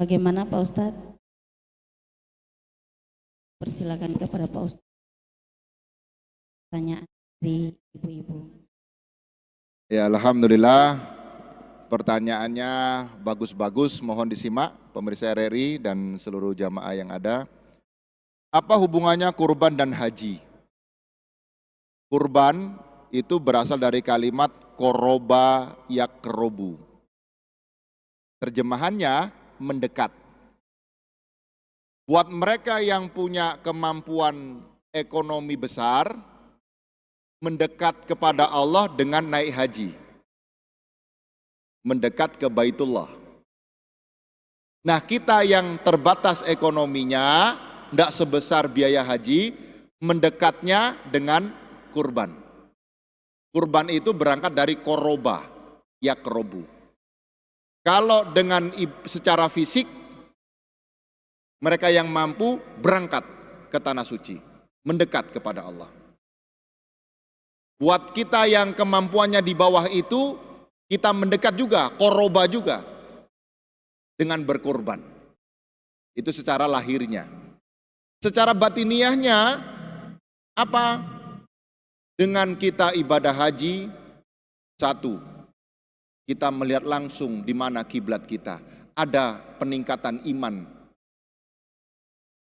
bagaimana Pak Ustadz? Persilakan kepada Pak Ustadz. Pertanyaan dari ibu-ibu. Ya, alhamdulillah. Pertanyaannya bagus-bagus, mohon disimak pemirsa RRI dan seluruh jamaah yang ada. Apa hubungannya kurban dan haji? Kurban itu berasal dari kalimat koroba yakrobu. Terjemahannya mendekat. Buat mereka yang punya kemampuan ekonomi besar, mendekat kepada Allah dengan naik haji. Mendekat ke Baitullah. Nah, kita yang terbatas ekonominya, tidak sebesar biaya haji, mendekatnya dengan kurban. Kurban itu berangkat dari koroba, yakrobu. Kalau dengan secara fisik, mereka yang mampu berangkat ke tanah suci, mendekat kepada Allah. Buat kita yang kemampuannya di bawah itu, kita mendekat juga, koroba juga, dengan berkorban. Itu secara lahirnya. Secara batiniahnya, apa? Dengan kita ibadah haji, satu, kita melihat langsung di mana kiblat kita. Ada peningkatan iman.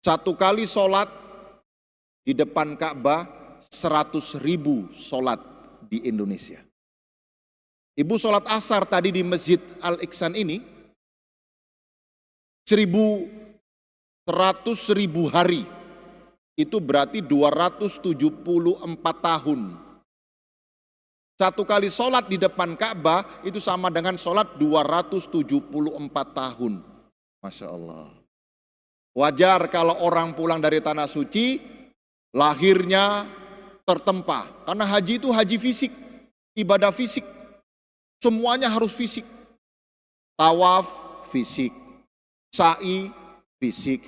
1 kali sholat di depan Ka'bah, 100.000 sholat di Indonesia. Ibu sholat asar tadi di Masjid Al-Ihsan ini, 100.000 hari, itu berarti 274 tahun. 1 kali sholat di depan Ka'bah itu sama dengan sholat 274 tahun. Masya Allah. Wajar kalau orang pulang dari tanah suci, lahirnya tertempa. Karena haji itu haji fisik, ibadah fisik. Semuanya harus fisik. Tawaf fisik, sa'i fisik,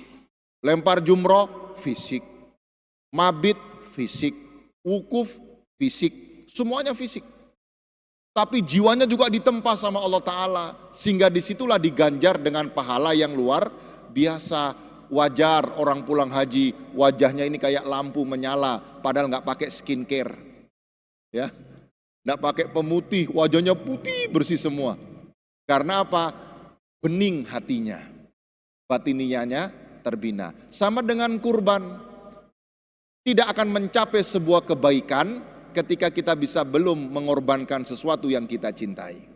lempar jumroh fisik, mabit fisik, wukuf fisik, semuanya fisik. Tapi jiwanya juga ditempa sama Allah Ta'ala, sehingga disitulah diganjar dengan pahala yang luar biasa. Wajar orang pulang haji wajahnya ini kayak lampu menyala, padahal nggak pakai skincare, ya. Nggak pakai pemutih, wajahnya putih bersih semua. Karena apa? Bening hatinya. batiniyahnya terbina. Sama dengan kurban, tidak akan mencapai sebuah kebaikan ketika kita bisa belum mengorbankan sesuatu yang kita cintai.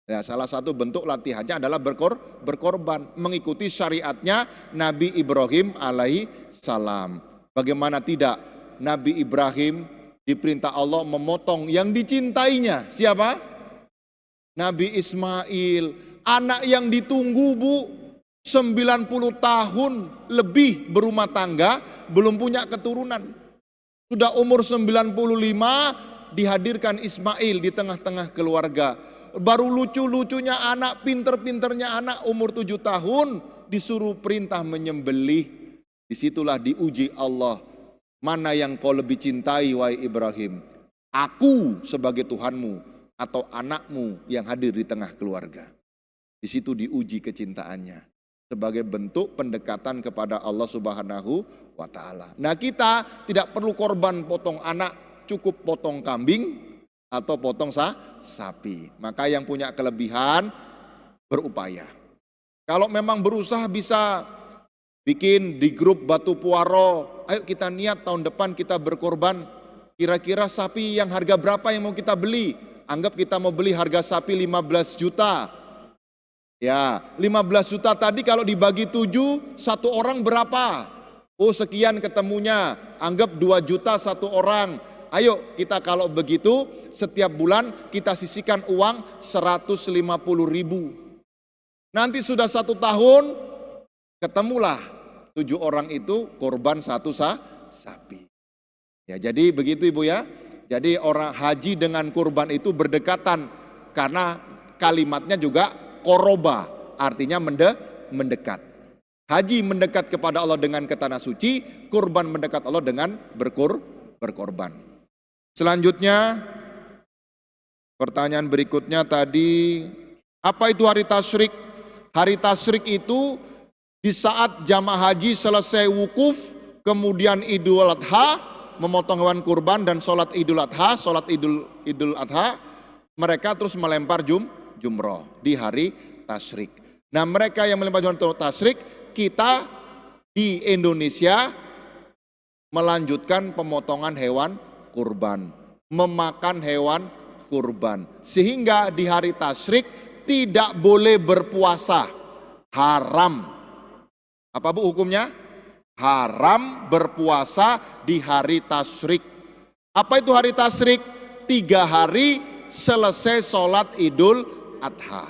Ya, salah satu bentuk latihannya adalah berkorban, mengikuti syariatnya Nabi Ibrahim alaihi salam. Bagaimana tidak, Nabi Ibrahim diperintah Allah memotong yang dicintainya. Siapa? Nabi Ismail, anak yang ditunggu, Bu. 90 tahun lebih berumah tangga, belum punya keturunan. Sudah umur 95 dihadirkan Ismail di tengah-tengah keluarga. Baru lucu-lucunya anak, pinter-pinternya anak umur 7 tahun disuruh perintah menyembelih. Disitulah diuji Allah. Mana yang kau lebih cintai wahai Ibrahim? Aku sebagai Tuhanmu atau anakmu yang hadir di tengah keluarga? Di situ diuji kecintaannya sebagai bentuk pendekatan kepada Allah Subhanahu wa taala. Nah, kita tidak perlu korban potong anak, cukup potong kambing atau potong sapi. Maka yang punya kelebihan berupaya. Kalau memang berusaha bisa bikin di grup Batu Puaro, ayo kita niat tahun depan kita berkorban, kira-kira sapi yang harga berapa yang mau kita beli? Anggap kita mau beli harga sapi 15 juta. Ya, 15 juta tadi kalau dibagi 7, satu orang berapa? Oh, sekian ketemunya. Anggap 2 juta satu orang. Ayo kita kalau begitu setiap bulan kita sisihkan uang 150.000. Nanti sudah 1 tahun ketemulah 7 orang itu korban satu sapi. Ya, jadi begitu Ibu ya. Jadi orang haji dengan kurban itu berdekatan karena kalimatnya juga koroba, artinya mendekat. Haji mendekat kepada Allah dengan ke tanah suci, kurban mendekat Allah dengan berkorban. Selanjutnya, pertanyaan berikutnya tadi, apa itu hari tasyrik? Hari tasyrik itu di saat jamaah haji selesai wukuf, kemudian Idul Adha, memotong hewan kurban dan sholat Idul Adha, mereka terus melempar jumroh di hari tasyrik. Nah, mereka yang melempar jumroh tasyrik, kita di Indonesia melanjutkan pemotongan hewan kurban, memakan hewan kurban, sehingga di hari tasyrik tidak boleh berpuasa, haram. Apa Bu hukumnya? Haram berpuasa di hari tasyrik. Apa itu hari tasyrik? 3 hari selesai sholat Idul Adha.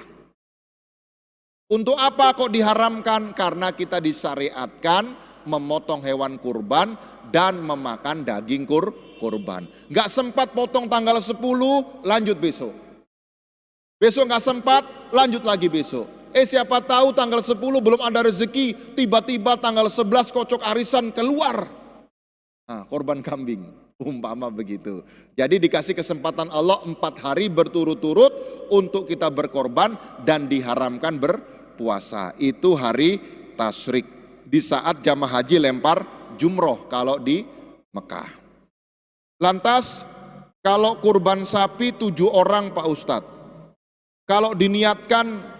Untuk apa kok diharamkan? Karena kita disyariatkan memotong hewan kurban dan memakan daging kurban. Gak sempat potong tanggal 10, lanjut besok. Besok gak sempat, lanjut lagi besok. Siapa tahu tanggal 10 belum ada rezeki, tiba-tiba tanggal 11 kocok arisan keluar. Nah, korban kambing. Umpama begitu. Jadi dikasih kesempatan Allah 4 hari berturut-turut untuk kita berkorban dan diharamkan berpuasa. Itu hari tasyrik. Di saat jamaah haji lempar jumroh kalau di Mekah. Lantas kalau kurban sapi 7 orang Pak Ustadz. Kalau diniatkan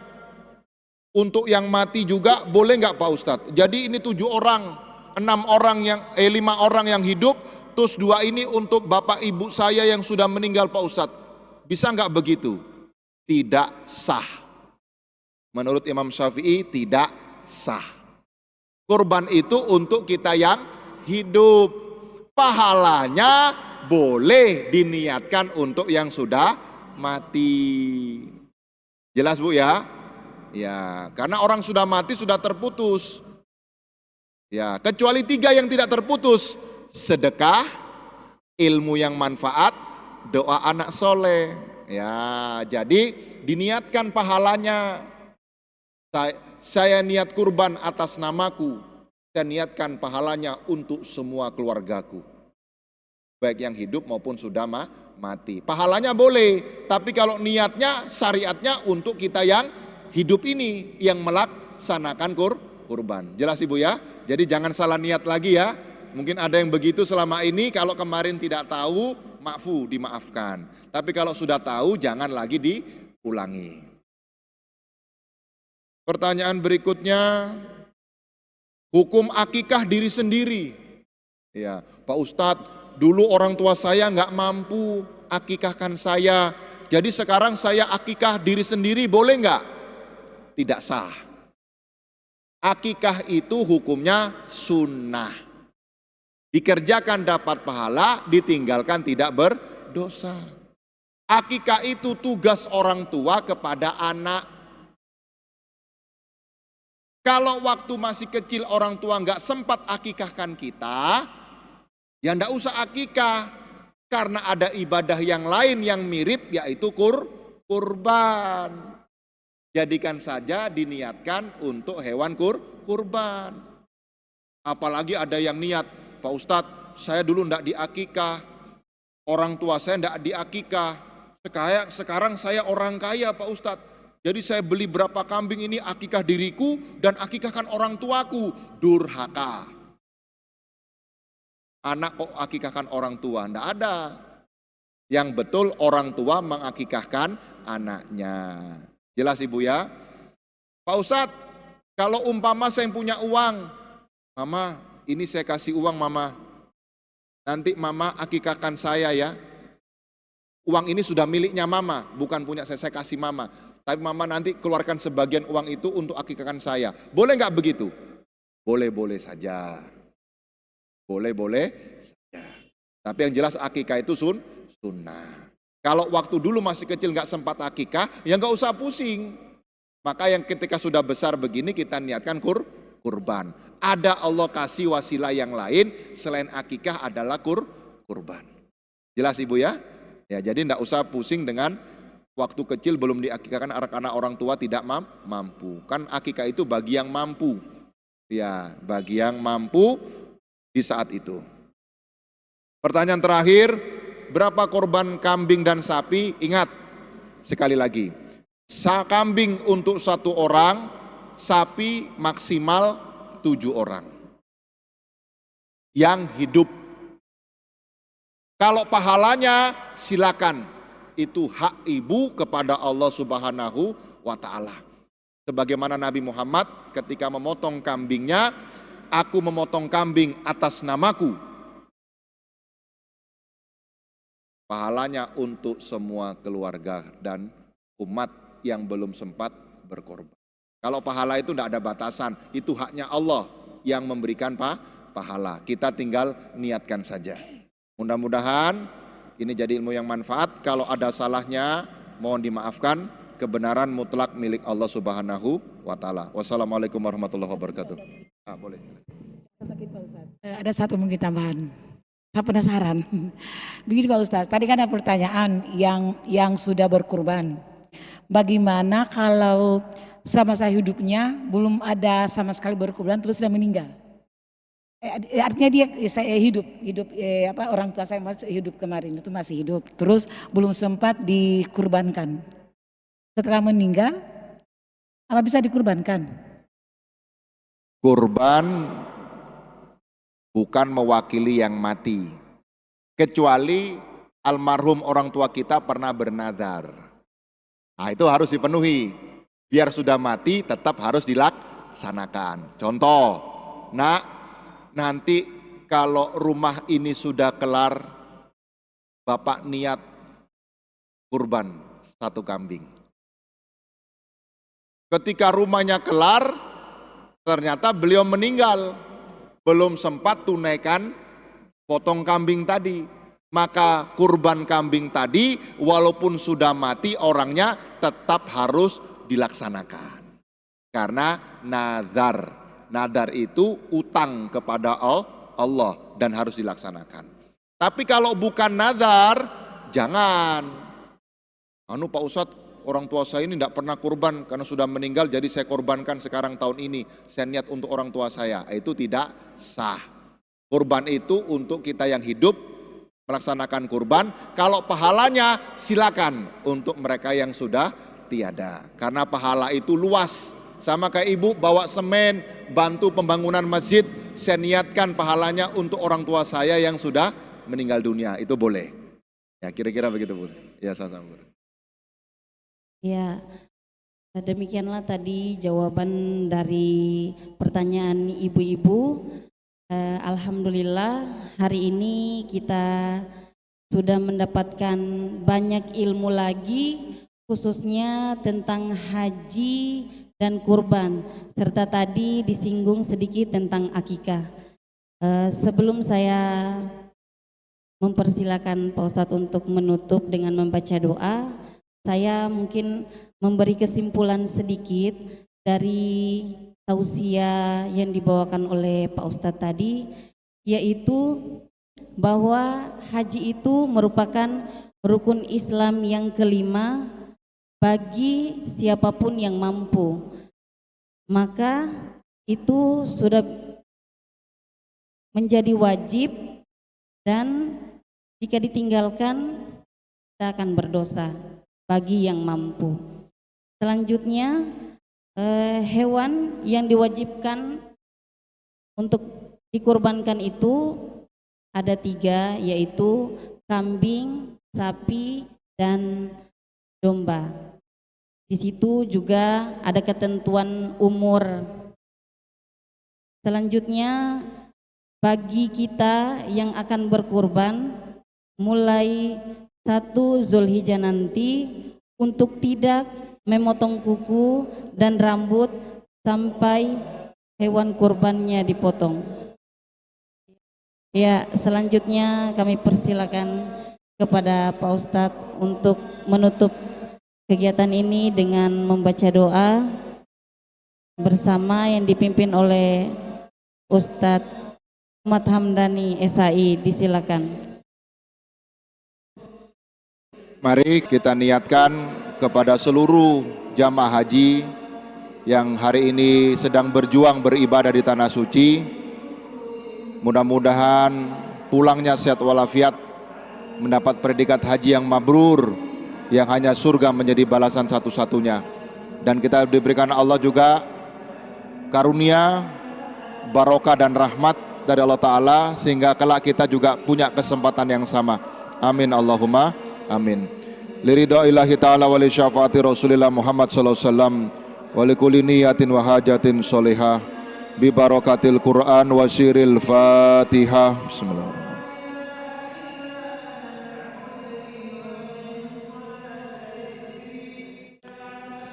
untuk yang mati juga boleh nggak Pak Ustadz? Jadi ini 7 orang, 5 orang yang hidup, terus 2 ini untuk bapak ibu saya yang sudah meninggal Pak Ustadz. Bisa nggak begitu? Tidak sah. Menurut Imam Syafi'i tidak sah. Kurban itu untuk kita yang hidup. Pahalanya boleh diniatkan untuk yang sudah mati. Jelas Bu ya? Ya, karena orang sudah mati sudah terputus. Ya, kecuali 3 yang tidak terputus. Sedekah, ilmu yang manfaat, doa anak soleh. Ya, jadi diniatkan pahalanya. Saya niat kurban atas namaku. Saya niatkan pahalanya untuk semua keluargaku, baik yang hidup maupun sudah mati. Pahalanya boleh, tapi kalau niatnya, syariatnya untuk kita yang hidup ini, yang melaksanakan kurban. Jelas Ibu ya? Jadi jangan salah niat lagi ya. Mungkin ada yang begitu selama ini, kalau kemarin tidak tahu, dimaafkan. Tapi kalau sudah tahu, jangan lagi diulangi. Pertanyaan berikutnya, Hukum akikah diri sendiri. Ya, Pak Ustadz, dulu orang tua saya nggak mampu akikahkan saya, jadi sekarang saya akikah diri sendiri, boleh nggak? Tidak sah. Akikah itu hukumnya sunnah. Dikerjakan dapat pahala, ditinggalkan tidak berdosa. Akikah itu tugas orang tua kepada anak. Kalau waktu masih kecil orang tua nggak sempat akikahkan kita, ya nggak usah akikah, karena ada ibadah yang lain yang mirip, yaitu kurban. Jadikan saja diniatkan untuk hewan kurban. Apalagi ada yang niat, Pak Ustadz, saya dulu nggak diakikah, orang tua saya nggak diakikah, sekarang saya orang kaya Pak Ustadz, jadi saya beli berapa kambing ini, akikah diriku dan akikahkan orang tuaku. Durhaka. Anak kok akikahkan orang tua? Nggak ada. Yang betul orang tua mengakikahkan anaknya. Jelas Ibu ya? Pak Ustadz, kalau umpama saya punya uang, Mama, ini saya kasih uang Mama, nanti Mama akikahkan saya ya. Uang ini sudah miliknya Mama, bukan punya saya kasih Mama. Tapi Mama nanti keluarkan sebagian uang itu untuk akikahkan saya. Boleh nggak begitu? Boleh-boleh saja. Boleh-boleh saja. Tapi yang jelas akikah itu sunnah. Kalau waktu dulu masih kecil nggak sempat akikah, ya nggak usah pusing. Maka yang ketika sudah besar begini kita niatkan kurban. Ada Allah kasih wasilah yang lain selain akikah adalah kurban. Jelas Ibu ya? Ya, jadi nggak usah pusing dengan waktu kecil belum diakikahkan karena orang tua tidak mampu. Kan akikah itu bagi yang mampu. Ya, bagi yang mampu di saat itu. Pertanyaan terakhir, berapa korban kambing dan sapi? Ingat, sekali lagi, kambing untuk 1 orang, sapi maksimal 7 orang yang hidup. Kalau pahalanya silakan, itu hak ibu kepada Allah Subhanahu wa ta'ala. Sebagaimana Nabi Muhammad ketika memotong kambingnya, aku memotong kambing atas namaku. Pahalanya untuk semua keluarga dan umat yang belum sempat berkorban. Kalau pahala itu tidak ada batasan, itu haknya Allah yang memberikan pahala. Kita tinggal niatkan saja. Mudah-mudahan ini jadi ilmu yang manfaat. Kalau ada salahnya mohon dimaafkan. Kebenaran mutlak milik Allah Subhanahu wa ta'ala. Wassalamualaikum warahmatullahi wabarakatuh. Boleh. Ada satu mungkin tambahan. Saya penasaran. Begini Pak Ustaz, tadi kan ada pertanyaan yang sudah berkurban. Bagaimana kalau sama saya hidupnya belum ada sama sekali berkurban terus sudah meninggal? Artinya dia saya hidup orang tua saya masih hidup kemarin itu masih hidup, terus belum sempat dikurbankan. Setelah meninggal, apa bisa dikurbankan? Kurban bukan mewakili yang mati, kecuali almarhum orang tua kita pernah bernazar. Nah, itu harus dipenuhi. Biar sudah mati tetap harus dilaksanakan. Contoh, nanti kalau rumah ini sudah kelar, Bapak niat kurban 1 kambing. Ketika rumahnya kelar, ternyata beliau meninggal, belum sempat tunaikan potong kambing tadi. Maka kurban kambing tadi walaupun sudah mati orangnya tetap harus dilaksanakan. Karena nadar itu utang kepada Allah dan harus dilaksanakan. Tapi kalau bukan nadar, jangan. Pak Ustadz, orang tua saya ini tidak pernah kurban karena sudah meninggal, jadi saya korbankan sekarang tahun ini. Saya niat untuk orang tua saya. Itu tidak sah. Kurban itu untuk kita yang hidup melaksanakan kurban. Kalau pahalanya silakan untuk mereka yang sudah tiada. Karena pahala itu luas. Sama kayak ibu bawa semen, bantu pembangunan masjid, saya niatkan pahalanya untuk orang tua saya yang sudah meninggal dunia. Itu boleh. Ya kira-kira begitu Bu. Ya sama-sama Bu. Ya, Demikianlah tadi jawaban dari pertanyaan ibu-ibu. Alhamdulillah hari ini kita sudah mendapatkan banyak ilmu lagi, khususnya tentang haji dan kurban, serta tadi disinggung sedikit tentang akikah. Sebelum saya mempersilakan Pak Ustadz untuk menutup dengan membaca doa, saya mungkin memberi kesimpulan sedikit dari tausiah yang dibawakan oleh Pak Ustadz tadi, yaitu bahwa haji itu merupakan rukun Islam yang kelima bagi siapapun yang mampu. Maka itu sudah menjadi wajib, dan jika ditinggalkan kita akan berdosa bagi yang mampu. Selanjutnya hewan yang diwajibkan untuk dikurbankan itu ada 3, yaitu kambing, sapi, dan domba. Di situ juga ada ketentuan umur. Selanjutnya bagi kita yang akan berkurban mulai 1 Zulhijjah nanti untuk tidak memotong kuku dan rambut sampai hewan kurbannya dipotong. Ya, selanjutnya kami persilakan kepada Pak Ustadz untuk menutup kegiatan ini dengan membaca doa bersama yang dipimpin oleh Ustadz Ahmad Hamdani SAI. Disilakan. Mari kita niatkan kepada seluruh jamaah haji yang hari ini sedang berjuang beribadah di tanah suci. Mudah-mudahan pulangnya sehat walafiat, mendapat predikat haji yang mabrur, yang hanya surga menjadi balasan satu-satunya. Dan kita diberikan Allah juga karunia, barokah dan rahmat dari Allah Ta'ala, sehingga kelak kita juga punya kesempatan yang sama. Amin Allahumma amin. Liridaillahi ta'ala wa li syafaati Rasulillah Muhammad sallallahu alaihi wasallam wa li kulli niyatin wa hajatin sholihah bi barakatil Quran wa siril Fatihah. Bismillahirrahmanirrahim.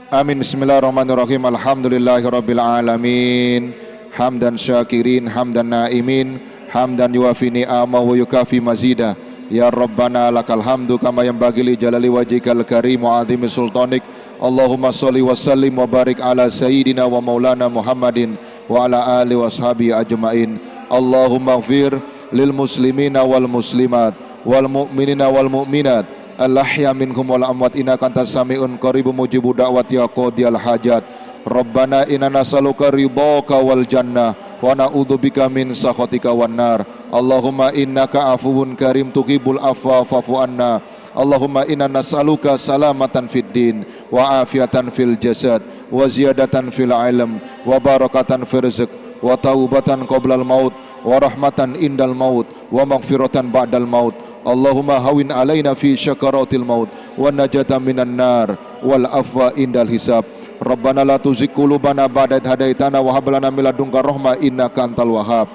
Amin. Bismillahirrahmanirrahim. Alhamdulillahirabbil alamin. Hamdan syakirin, hamdan naimin, hamdan yuwafi ni'ama wa yukafi mazida. Ya Rabbana lakal hamdu kama yanbaghi li jalali wajhikal karim wa azimi sultanik. Allahumma sholli wa sallim wa barik ala sayyidina wa maulana Muhammadin wa ala alihi wa ashabihi ajmain. Allahumma ighfir lil muslimina wal muslimat wal mu'minina wal mu'minat al-ahya minhum wal amwat innaka antas sami'un qaribun mujibud da'wat ya qadiyal hajat. Rabbana inna nas'aluka ridhaka wal jannah wa na'udzubika min sakhatika wan nar. Allahumma innaka afuwun karim tuhibbul afwa fa'fu anna. Allahumma inna nas'aluka salamatan fid din wa afiatan fil jasad wa ziyadatan fil ilm wa barakatan fil rizq wa taubatan qoblal maut wa rahmatan indal maut wa maghfiratan ba'dal maut. Allahumma hawin alaina fi syakaratil maut wa najatan minan nar wal afwa indal hisab. Rabbana la tuzigh qulubana ba'da idh hadaitana wa hab lana min ladunka rahmah innaka antal wahhab.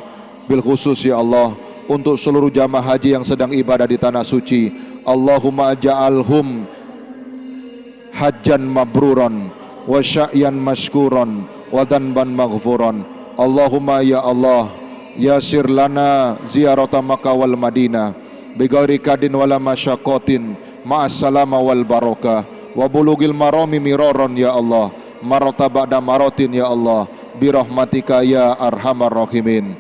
Bil khusus ya Allah, untuk seluruh jamaah haji yang sedang ibadah di tanah suci, Allahumma ja'alhum hajjan mabruran wa sya'yan mashkuran wa dhanban maghfuran. Allahumma ya Allah, yasir lana ziyarata Makkah wal Madinah bighairi kadin wala masyaqatin ma'as salama wal barakah wa bulugil marami miraron ya Allah, marata ba'da maratin ya Allah, birahmatika ya arhamar rahimin.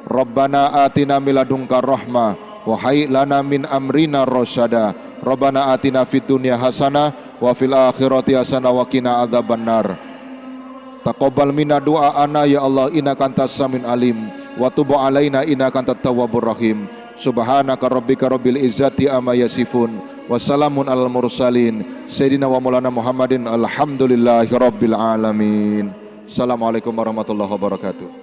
Rabbana atina min ladunka rahmah wa hayyi lana min amrina rasyada. Rabbana atina fid dunya hasanah wa fil akhirati hasanah wa qina adzabannar. Taqabbal minna du'aana ya Allah innaka antas samiul alim wa tub alaina innaka antat tawwabur rahim. Subhanaka rabbika rabbil izzati amma yasifun wa salamun alal mursalin sayyidina wa maulana Muhammadin alhamdulillahi rabbil alamin. Assalamualaikum warahmatullahi wabarakatuh.